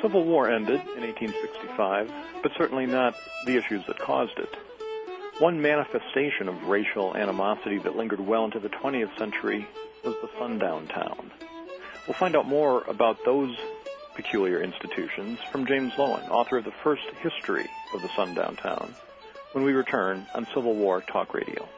Civil War ended in 1865, but certainly not the issues that caused it. One manifestation of racial animosity that lingered well into the 20th century was the sundown town. We'll find out more about those peculiar institutions from James Loewen, author of the first history of the sundown town, when we return on Civil War Talk Radio.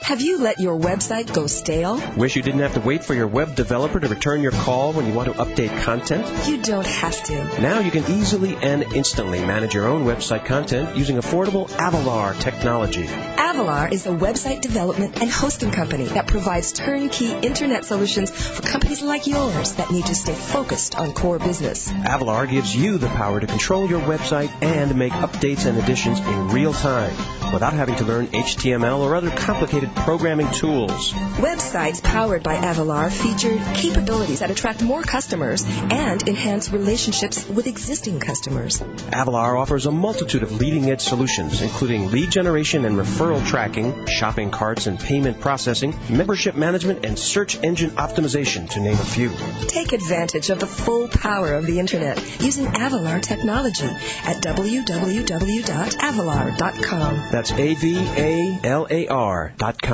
Have you let your website go stale? Wish you didn't have to wait for your web developer to return your call when you want to update content? You don't have to. Now you can easily and instantly manage your own website content using affordable Avalar technology. Avalar is a website development and hosting company that provides turnkey internet solutions for companies like yours that need to stay focused on core business. Avalar gives you the power to control your website and make updates and additions in real time without having to learn HTML or other complicated programming tools. Websites powered by Avalar feature capabilities that attract more customers and enhance relationships with existing customers. Avalar offers a multitude of leading-edge solutions, including lead generation and referral tracking, shopping carts and payment processing, membership management, and search engine optimization, to name a few. Take advantage of the full power of the Internet using Avalar technology at www.avalar.com. That's AVALAR.com.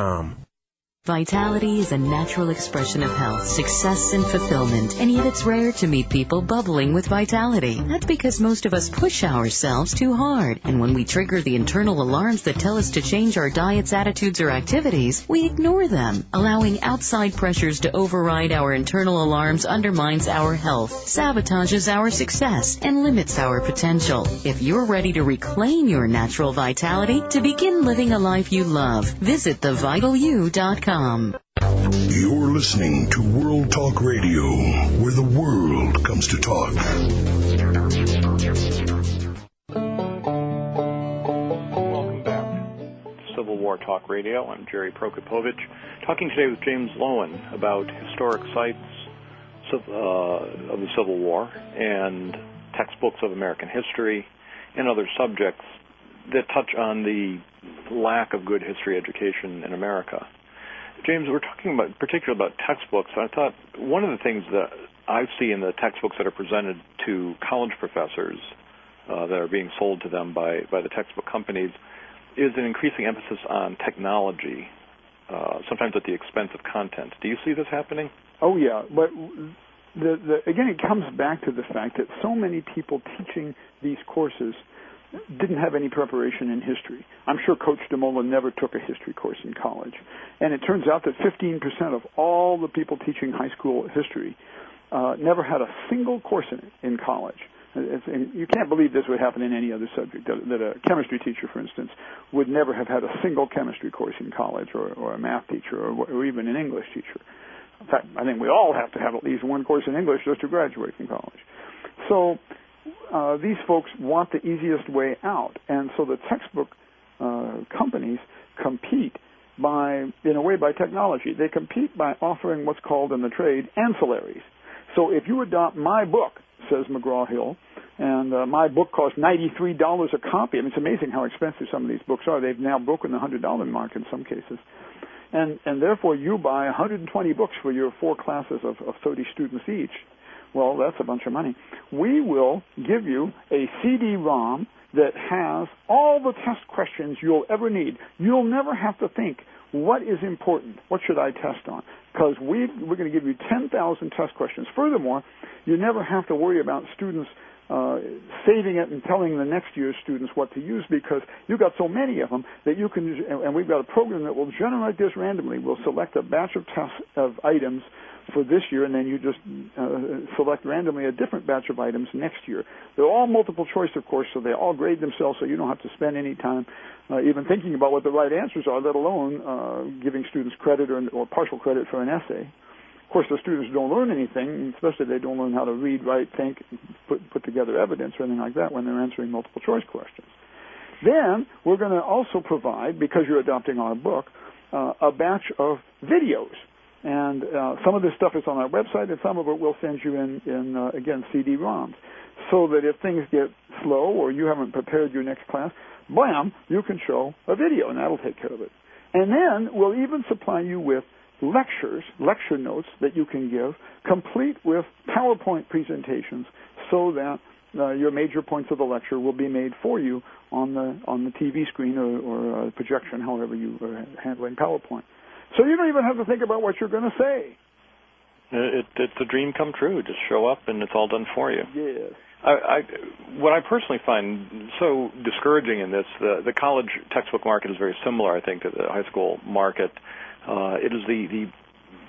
Vitality is a natural expression of health, success, and fulfillment, and yet it's rare to meet people bubbling with vitality. That's because most of us push ourselves too hard, and when we trigger the internal alarms that tell us to change our diets, attitudes, or activities, we ignore them. Allowing outside pressures to override our internal alarms undermines our health, sabotages our success, and limits our potential. If you're ready to reclaim your natural vitality, to begin living a life you love, visit thevitalu.com. You're listening to World Talk Radio, where the world comes to talk. Welcome back to Civil War Talk Radio. I'm Jerry Prokopovich, talking today with James Loewen about historic sites of the Civil War and textbooks of American history and other subjects that touch on the lack of good history education in America. James, we're talking about particularly about textbooks. I thought one of the things that I see in the textbooks that are presented to college professors that are being sold to them by the textbook companies is an increasing emphasis on technology, sometimes at the expense of content. Do you see this happening? Oh, yeah. But again, it comes back to the fact that so many people teaching these courses didn't have any preparation in history. I'm sure Coach DeMola never took a history course in college. And it turns out that 15% of all the people teaching high school history never had a single course in it in college. And you can't believe this would happen in any other subject, that a chemistry teacher, for instance, would never have had a single chemistry course in college, or a math teacher, or even an English teacher. In fact, I think we all have to have at least one course in English just to graduate from college. So these folks want the easiest way out, and so the textbook companies compete in a way by technology. They compete by offering what's called in the trade ancillaries. So if you adopt my book, says McGraw-Hill, and my book costs $93 a copy. I mean, it's amazing how expensive some of these books are. They've now broken the $100 mark in some cases. And therefore you buy 120 books for your 4 classes of 30 students each. Well, that's a bunch of money. We will give you a CD-ROM that has all the test questions you'll ever need. You'll never have to think, what is important? What should I test on? Because we're going to give you 10,000 test questions. Furthermore, you never have to worry about students saving it and telling the next year's students what to use, because you've got so many of them that you can, and we've got a program that will generate this randomly. We'll select a batch of tests of items for this year, and then you just select randomly a different batch of items next year. They're all multiple choice, of course, so they all grade themselves, so you don't have to spend any time even thinking about what the right answers are, let alone giving students credit or partial credit for an essay. Of course, the students don't learn anything, especially they don't learn how to read, write, think, put together evidence or anything like that when they're answering multiple choice questions. Then we're going to also provide, because you're adopting our book, a batch of videos. And some of this stuff is on our website, and some of it we'll send you in again, CD-ROMs, so that if things get slow or you haven't prepared your next class, blam, you can show a video, and that'll take care of it. And then we'll even supply you with lecture notes that you can give, complete with PowerPoint presentations, so that your major points of the lecture will be made for you on the TV screen or projection, however you are handling PowerPoint. So you don't even have to think about what you're going to say. It's a dream come true. Just show up and it's all done for you. Yes. What I personally find so discouraging in this, the college textbook market is very similar, I think, to the high school market. It is the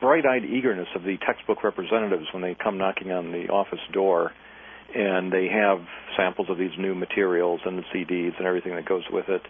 bright-eyed eagerness of the textbook representatives when they come knocking on the office door, and they have samples of these new materials and the CDs and everything that goes with it.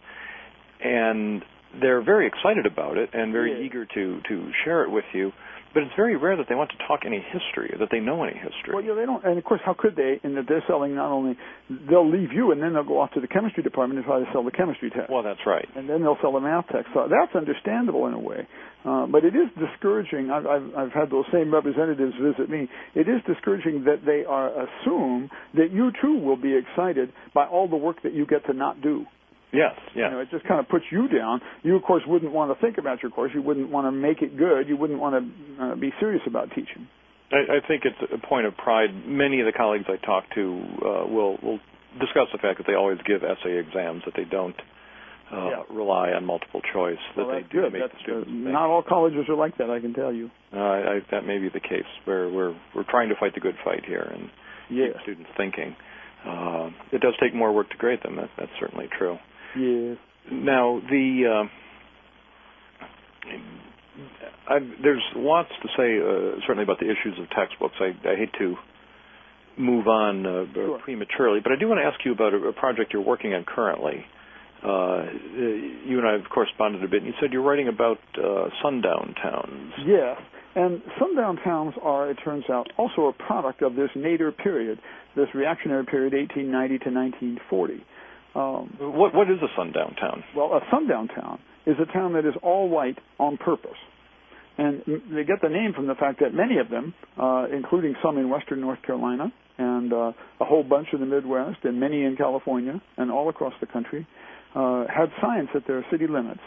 And they're very excited about it and very eager to share it with you. But it's very rare that they want to talk any history, that they know any history. Well, yeah, they don't. And, of course, how could they, in that they're selling not only, they'll leave you and then they'll go off to the chemistry department and try to sell the chemistry text. Well, that's right. And then they'll sell the math text. So that's understandable in a way. But it is discouraging. I've had those same representatives visit me. It is discouraging that they assume that you, too, will be excited by all the work that you get to not do. Yes, yes. You know, it just kind of puts you down. You, of course, wouldn't want to think about your course. You wouldn't want to make it good. You wouldn't want to be serious about teaching. I think it's a point of pride. Many of the colleagues I talk to will discuss the fact that they always give essay exams, that they don't rely on multiple choice. Well, that that's they do good. make the students think. Not all colleges are like that, I can tell you. That may be the case. We're trying to fight the good fight here and keep students thinking. It does take more work to grade them. That's certainly true. Yes. Now, there's lots to say, certainly about the issues of textbooks. I hate to move on prematurely, but I do want to ask you about a project you're working on currently. You and I have corresponded a bit, and you said you're writing about sundown towns. Yes, and sundown towns are, it turns out, also a product of this nadir period, this reactionary period, 1890 to 1940. What is a sundown town? Well, a sundown town is a town that is all white on purpose. And they get the name from the fact that many of them, including some in western North Carolina and a whole bunch in the Midwest and many in California and all across the country, had signs at their city limits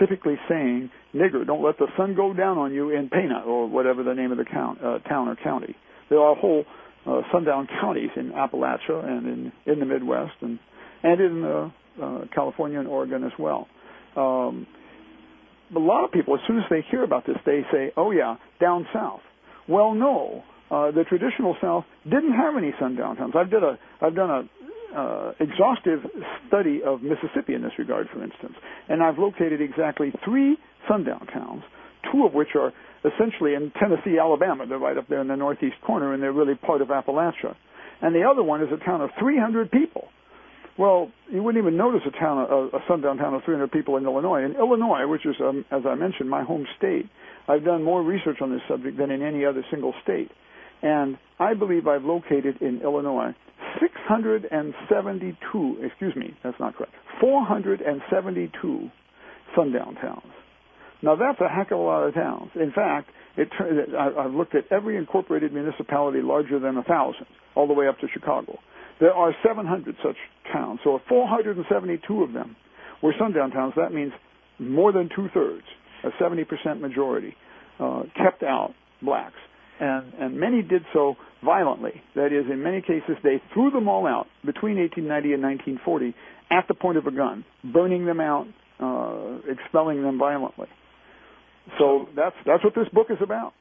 typically saying, "Nigger, don't let the sun go down on you in Pana," or whatever the name of the town or county. There are whole sundown counties in Appalachia and in the Midwest and in California and Oregon as well. A lot of people, as soon as they hear about this, they say, "Oh yeah, down south." Well, no, the traditional South didn't have any sundown towns. I've done a exhaustive study of Mississippi in this regard, for instance, and I've located exactly 3 sundown towns, 2 of which are essentially in Tennessee, Alabama. They're right up there in the northeast corner, and they're really part of Appalachia. And the other one is a town of 300 people. Well, you wouldn't even notice a sundown town of 300 people in Illinois. In Illinois, which is, as I mentioned, my home state, I've done more research on this subject than in any other single state. And I believe I've located in Illinois 472 sundown towns. Now, that's a heck of a lot of towns. In fact, I've looked at every incorporated municipality larger than 1,000, all the way up to Chicago. There are 700 such towns, so if 472 of them were sundown towns, that means more than 2/3, a 70% majority, kept out blacks. And many did so violently. That is, in many cases, they threw them all out between 1890 and 1940 at the point of a gun, burning them out, expelling them violently. So that's what this book is about.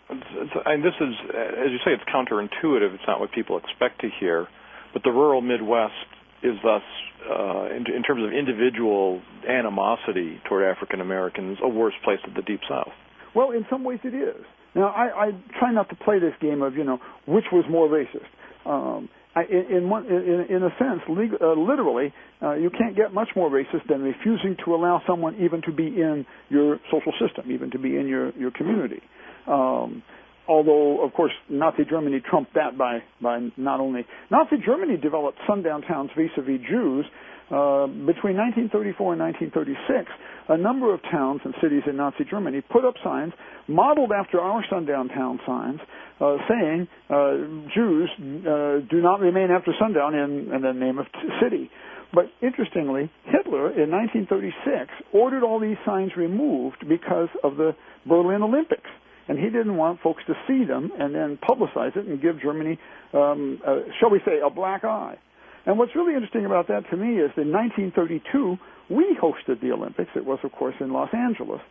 And this is, as you say, it's counterintuitive. It's not what people expect to hear. But the rural Midwest is thus, in terms of individual animosity toward African Americans, a worse place than the Deep South. Well, in some ways it is. Now, I try not to play this game of, which was more racist. In a sense, literally, you can't get much more racist than refusing to allow someone even to be in your social system, even to be in your community. Although, of course, Nazi Germany trumped that by not only... Nazi Germany developed sundown towns vis-a-vis Jews. Between 1934 and 1936, a number of towns and cities in Nazi Germany put up signs modeled after our sundown town signs saying, Jews do not remain after sundown in the name of city. But interestingly, Hitler in 1936 ordered all these signs removed because of the Berlin Olympics. And he didn't want folks to see them and then publicize it and give Germany, shall we say, a black eye. And what's really interesting about that to me is in 1932, we hosted the Olympics. It was, of course, in Los Angeles.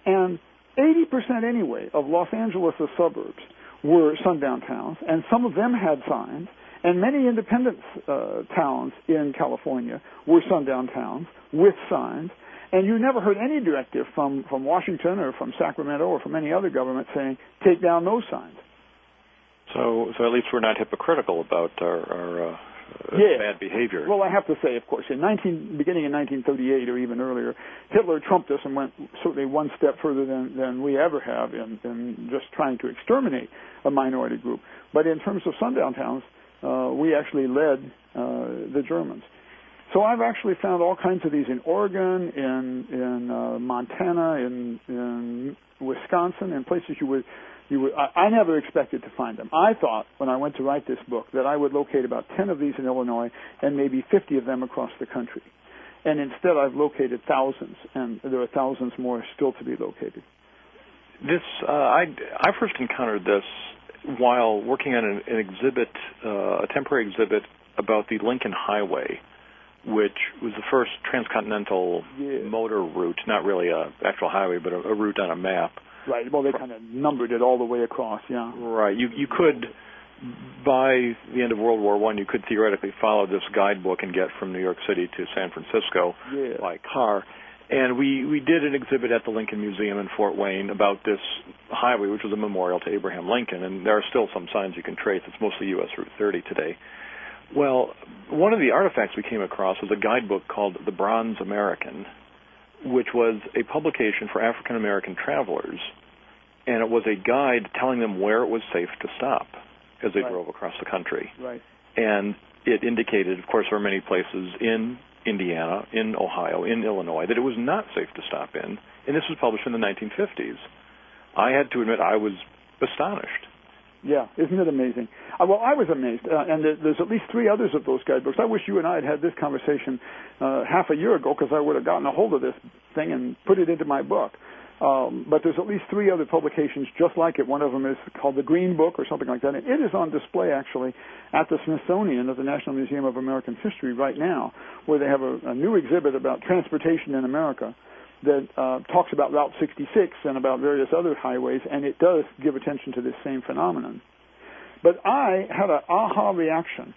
And 80% anyway of Los Angeles' suburbs were sundown towns, and some of them had signs. And many independent towns in California were sundown towns with signs. And you never heard any directive from Washington or from Sacramento or from any other government saying, take down those signs. So at least we're not hypocritical about our bad behavior. Well, I have to say, of course, beginning in 1938 or even earlier, Hitler trumped us and went certainly one step further than we ever have in just trying to exterminate a minority group. But in terms of sundown towns, we actually led the Germans. So I've actually found all kinds of these in Oregon, in Montana, in Wisconsin, in places you would. I never expected to find them. I thought when I went to write this book that I would locate about 10 of these in Illinois and maybe 50 of them across the country. And instead I've located thousands, and there are thousands more still to be located. I first encountered this while working on an exhibit, a temporary exhibit about the Lincoln Highway, which was the first transcontinental motor route, not really an actual highway, but a route on a map. Right. Well, they kind of numbered it all the way across, yeah. Right. You could, by the end of World War I, you could theoretically follow this guidebook and get from New York City to San Francisco by car. And we did an exhibit at the Lincoln Museum in Fort Wayne about this highway, which was a memorial to Abraham Lincoln. And there are still some signs you can trace. It's mostly U.S. Route 30 today. Well, one of the artifacts we came across was a guidebook called The Bronze American, which was a publication for African-American travelers, and it was a guide telling them where it was safe to stop as they drove across the country. Right. And it indicated, of course, there are many places in Indiana, in Ohio, in Illinois, that it was not safe to stop in, and this was published in the 1950s. I had to admit I was astonished. Yeah, isn't it amazing? Well, I was amazed, and there's at least 3 others of those guidebooks. I wish you and I had this conversation half a year ago, because I would have gotten a hold of this thing and put it into my book. But there's at least 3 other publications just like it. One of them is called the Green Book or something like that. And it is on display, actually, at the Smithsonian at the National Museum of American History right now, where they have a new exhibit about transportation in America that talks about Route 66 and about various other highways, and it does give attention to this same phenomenon. But I had an aha reaction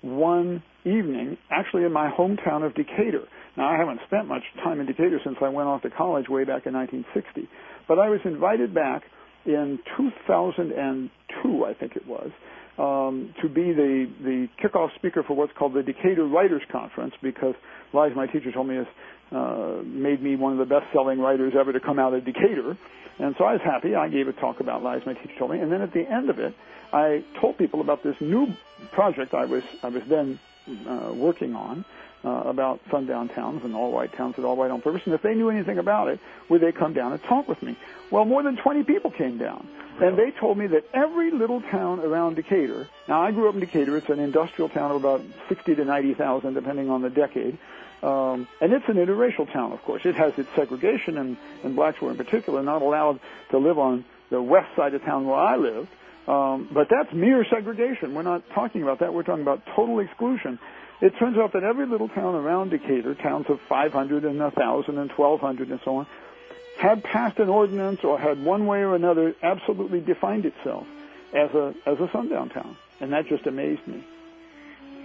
one evening, actually in my hometown of Decatur. Now, I haven't spent much time in Decatur since I went off to college way back in 1960, but I was invited back in 2002, I think it was, to be the kickoff speaker for what's called the Decatur Writers Conference, because Liza, my teacher, told me has made me one of the best-selling writers ever to come out of Decatur. And so I was happy. I gave a talk about Liza, my teacher told me. And then at the end of it, I told people about this new project I was then working on about sundown towns and all-white towns with all-white on purpose. And if they knew anything about it, would they come down and talk with me? Well, more than 20 people came down. And they told me that every little town around Decatur, now I grew up in Decatur, it's an industrial town of about 60 to 90,000, depending on the decade, and it's an interracial town, of course. It has its segregation, and blacks were in particular not allowed to live on the west side of town where I lived, but that's mere segregation. We're not talking about that. We're talking about total exclusion. It turns out that every little town around Decatur, towns of 500 and 1,000 and 1,200 and so on, had passed an ordinance or had one way or another absolutely defined itself as a sundown town. And that just amazed me.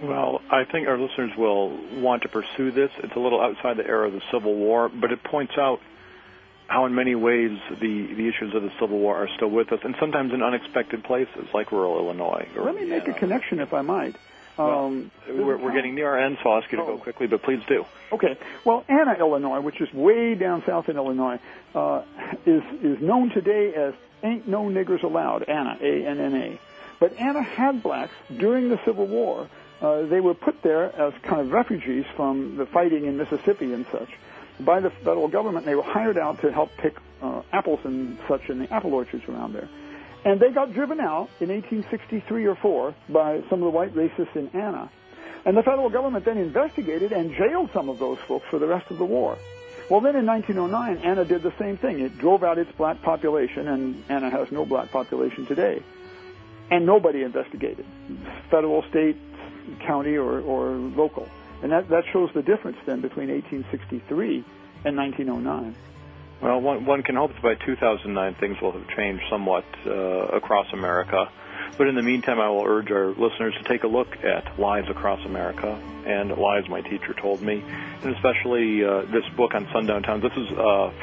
Well, I think our listeners will want to pursue this. It's a little outside the era of the Civil War, but it points out how in many ways the issues of the Civil War are still with us, and sometimes in unexpected places, like rural Illinois. Let me make a connection, if I might. Well, we're getting near our end, so I'll ask you to go quickly, but please do. Okay. Well, Anna, Illinois, which is way down south in Illinois, is known today as Ain't No Niggers Allowed, Anna, A-N-N-A. But Anna had blacks during the Civil War. They were put there as kind of refugees from the fighting in Mississippi and such. By the federal government, they were hired out to help pick apples and such in the apple orchards around there. And they got driven out in 1863 or 4 by some of the white racists in Anna. And the federal government then investigated and jailed some of those folks for the rest of the war. Well, then in 1909, Anna did the same thing. It drove out its black population, and Anna has no black population today. And nobody investigated, federal, state, county, or local. And that shows the difference then between 1863 and 1909. Well, one can hope that by 2009 things will have changed somewhat across America. But in the meantime, I will urge our listeners to take a look at Lives Across America and Lives My Teacher Told Me, and especially this book on sundown towns. This is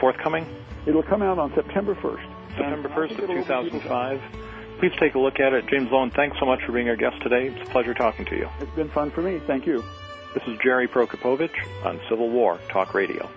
forthcoming? It'll come out on September 1st. September 1st of 2005. Please take a look at it. James Lowen, thanks so much for being our guest today. It's a pleasure talking to you. It's been fun for me. Thank you. This is Jerry Prokopowicz on Civil War Talk Radio.